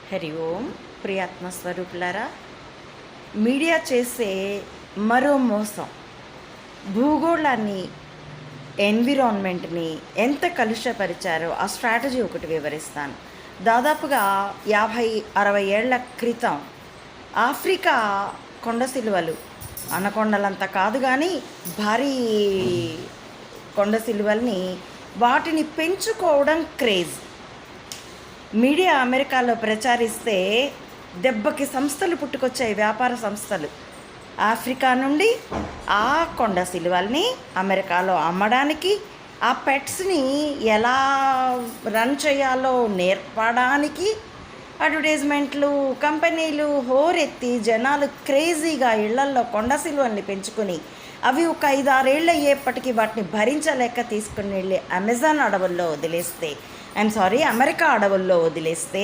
హరి ఓం ప్రియాత్మ స్వరూపులారా, మీడియా చేసే మరో మోసం భూగోళాన్ని, ఎన్విరాన్మెంట్ని ఎంత కలుషపరిచారో ఆ స్ట్రాటజీ ఒకటి వివరిస్తాను. దాదాపుగా 50-60 ఏళ్ల క్రితం ఆఫ్రికా కొండ సిలువలు, అనకొండలంత కాదు కానీ భారీ కొండ సిలువల్ని, వాటిని పెంచుకోవడం క్రేజ్. మీడియా అమెరికాలో ప్రచారిస్తే దెబ్బకి సంస్థలు పుట్టుకొచ్చాయి, వ్యాపార సంస్థలు. ఆఫ్రికా నుండి ఆ కొండ సిలువల్ని అమెరికాలో అమ్మడానికి, ఆ పెట్స్ని ఎలా రన్ చేయాలో నేర్పడానికి అడ్వర్టైజ్మెంట్లు, కంపెనీలు హోరెత్తి జనాలు క్రేజీగా ఇళ్లల్లో కొండ సిలువల్ని పెంచుకుని అవి ఒక 5-6 ఏళ్ళు అయ్యేప్పటికీ వాటిని భరించలేక తీసుకుని వెళ్ళి అమెజాన్ అడవుల్లో వదిలేస్తే, అమెరికా అడవుల్లో వదిలేస్తే